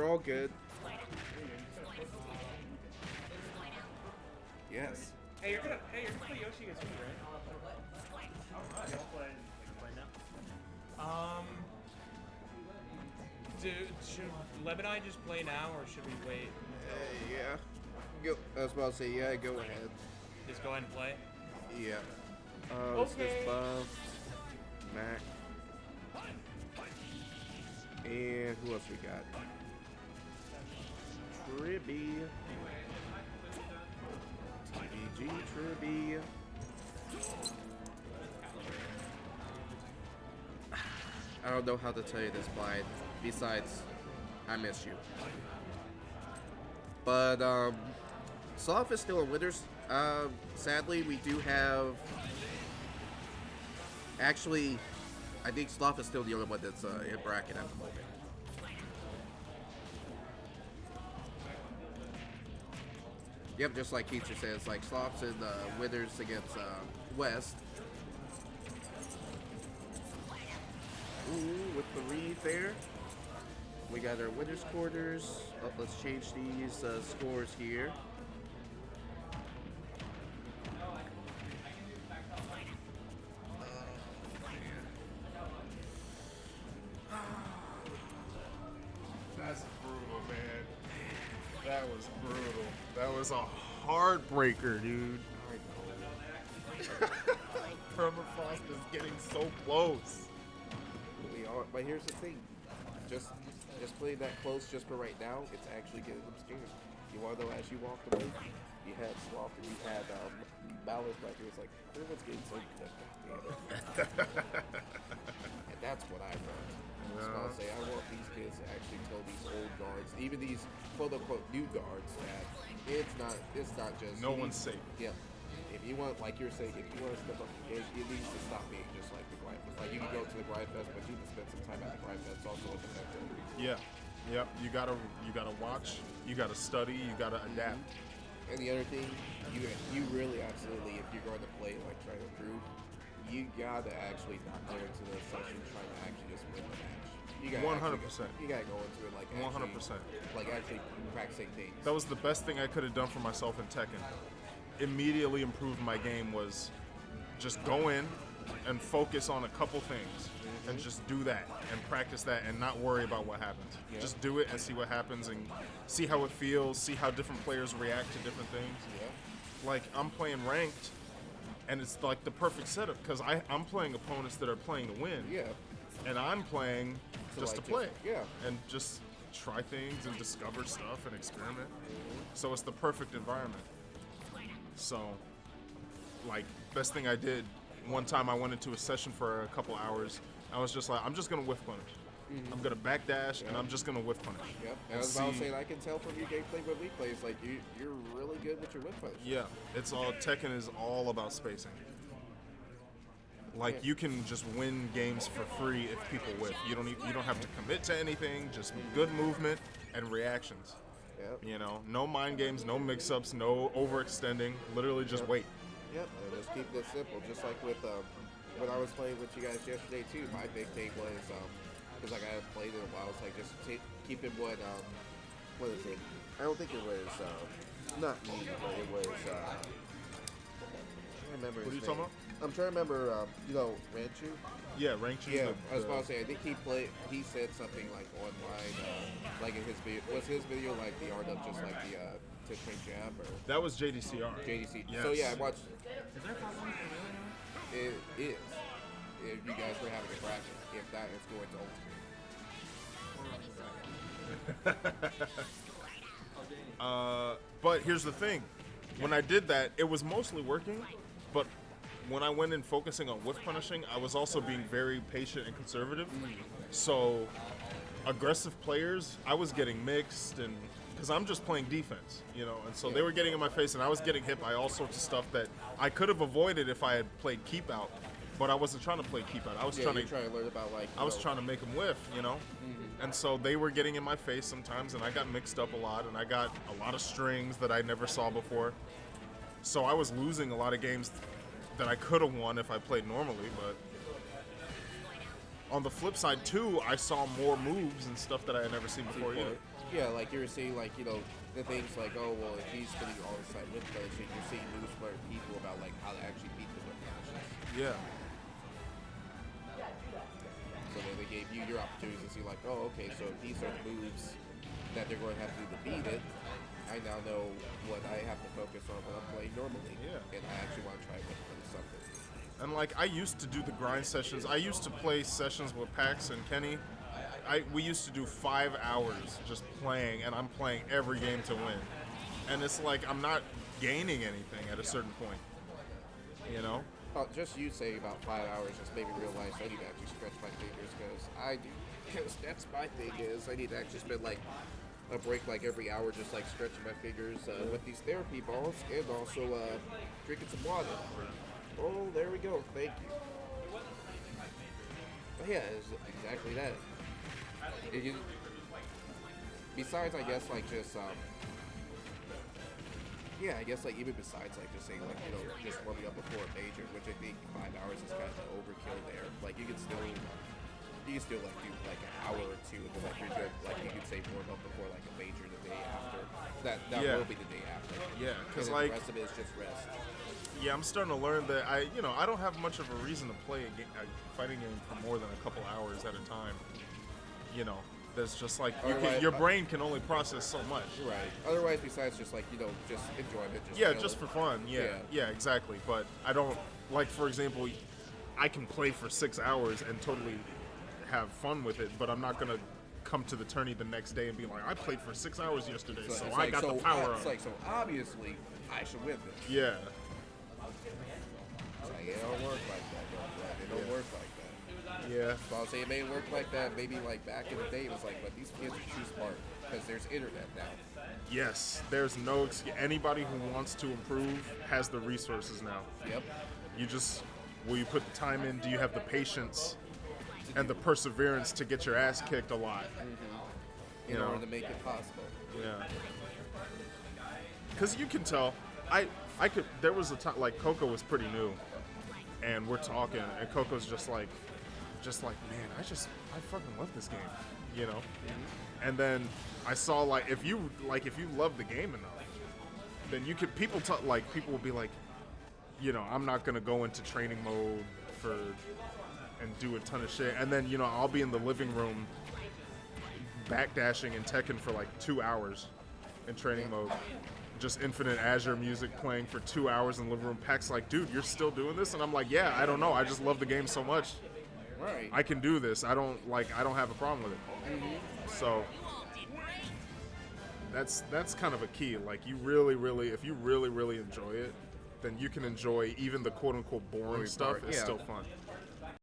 all good. Yes. Hey, you're gonna play Yoshi against me, right? Should Leb and I just play now, or should we wait? Yeah. Go. I was about to say, yeah, go ahead. Just go ahead and play? Yeah. Okay. This is BuffedMac. And who else we got? Tribby. TVG Tribby. I don't know how to tell you this, Clyde. Besides, I miss you. But, Sloth is still in winners. Sadly, we do have... Actually, I think Sloth is still the only one that's in bracket at the moment. Yep, just like Keitzer says, like Sloth's in winners against West. Ooh, with the read there. We got our winners quarters. Oh, let's change these scores here. That's brutal, man. That was brutal. That was a heartbreaker, dude. Permafrost is getting so close. We are, but here's the thing. Just playing that close just for right now, it's actually getting them scared. You want to know, as you walked away, you had Sloth and you had Balance back here. It's like, everyone's getting so good. And that's what I want. So I'll say, I want these kids to actually tell these old guards, even these quote-unquote new guards, that it's not just... No one's safe. Yeah. If you want, like you're saying, if you want to step up, it needs to stop being just like the Grind Fest. Like, you can go to the Grind Fest, but you can spend some time at the Grind Fest also with the effective. Yeah. Yep. You gotta watch, you gotta study, you gotta adapt. And the other thing, you really absolutely, if you're going to play, like, try to improve, you gotta actually not go into the session trying to actually just win the match. You gotta 100%. You gotta go into it like 100%. Like actually practicing things. That was the best thing I could have done for myself in Tekken. Immediately improved my game was just go in and focus on a couple things and just do that and practice that and not worry about what happens. Yeah. Just do it and see what happens and see how it feels, see how different players react to different things. Yeah. Like, I'm playing ranked and it's like the perfect setup because I'm playing opponents that are playing to win. Yeah. And I'm playing just like, to play. Yeah. And just try things and discover stuff and experiment. So it's the perfect environment. So, like, best thing I did, one time I went into a session for a couple hours, I was just like, I'm just going to whiff punish. I'm going to backdash, and I'm just going to whiff punish. Yep. And I was about to say, I can tell from your gameplay with Weeklies, like, you're really good with your whiff punish. Yeah, Tekken is all about spacing. Like, you can just win games for free if people whiff. You don't have to commit to anything, just good movement and reactions. Yep. You know, no mind games, no mix-ups, no overextending. Literally just wait. Yep, and just keep this simple. Just like with when I was playing with you guys yesterday too. My big thing was because like I haven't played in a while. It's like just keeping what is it? I don't think it was not me, but it was. I don't remember. What are you his talking name. about? I'm trying to remember. Ranchu. Yeah, rank choose. Yeah, I was about to say. I think he said something like online, like in his video. Was his video like the art of just like the tip train jab or? That was JDCR. JDC. Yes. So yeah, I watched. Is there problems for really now? It is. If you guys were having a bracket, if that is going to ultimate. But here's the thing. When I did that, it was mostly working, but when I went in focusing on whiff punishing, I was also being very patient and conservative. So aggressive players, I was getting mixed, and because I'm just playing defense, you know, and so they were getting in my face, and I was getting hit by all sorts of stuff that I could have avoided if I had played keep out, but I wasn't trying to play keep out. I was trying to learn about like. I was trying to make them whiff, you know, and so they were getting in my face sometimes, and I got mixed up a lot, and I got a lot of strings that I never saw before. So I was losing a lot of games that I could have won if I played normally, but on the flip side too, I saw more moves and stuff that I had never seen before either. Yeah, like you were seeing, like, you know, the things like, oh, well, if he's spinning all the time with punishing, you're seeing news from other people about, like, how to actually beat the whip punishes. Yeah. So then they gave you your opportunities to see, like, oh, okay, so if these are the moves that they're going to have to do to beat it, I now know what I have to focus on when I'm playing normally. Yeah. And I actually want to try whip punish something. And like I used to do the grind sessions. I used to play sessions with Pax and Kenny. We used to do 5 hours just playing, and I'm playing every game to win. And it's like I'm not gaining anything at a certain point. You know? Just you saying about 5 hours just made me realize I need to actually stretch my fingers, because I do. Because that's my thing is I need to actually spend like a break like every hour just like stretching my fingers with these therapy balls, and also drinking some water. Oh, there we go. Thank you. But yeah, it's exactly that. Besides, I guess, like, just, yeah, I guess, like, even besides, like, just saying, like, you know, just warming up before a major, which I think 5 hours is kind of overkill there. Like, you can still, like, do, like, an hour or two, and then, like, you're good. Like, you can say warm up before, like, a major the day after. That Yeah. will be the day after. Yeah, because And then like the rest of it is just rest. yeah, I'm starting to learn that I don't have much of a reason to play a fighting game for more than a couple hours at a time. You know, there's just like your brain can only process so much. Right. Otherwise, besides just, like, you know, just enjoyment. Just Yeah, chilling. just for fun. Yeah, exactly. But I don't, like, for example, I can play for 6 hours and totally have fun with it, but I'm not gonna come to the tourney the next day and be like, I played for 6 hours yesterday, so it's I like, got the power It's up. like, so obviously I should win this. Yeah. It's like, it don't work like that, young blood. It don't work like that. Yeah. So I'll say it may work like that maybe like back in the day. It was like, but these kids are too smart because there's internet now. Yes, there's no excuse. Anybody who wants to improve has the resources now. Yep. You just, will you put the time in? Do you have the patience and the perseverance to get your ass kicked a lot? In order to make it possible. Yeah. Because you can tell, I could, there was a time, like, Coco was pretty new, and we're talking, and Coco's just like, man, I fucking love this game, you know? And then I saw, like, if you love the game enough, then you could, people will be like, you know, I'm not gonna go into training mode and do a ton of shit, and then, you know, I'll be in the living room backdashing and Tekken for like 2 hours in training mode. Just Infinite Azure music playing for 2 hours in the living room. Pack's like, dude, you're still doing this? And I'm like, yeah, I don't know. I just love the game so much. Right. I can do this. I don't have a problem with it. So that's kind of a key. Like, you really, if you really enjoy it, then you can enjoy even the quote unquote boring stuff. It's still fun.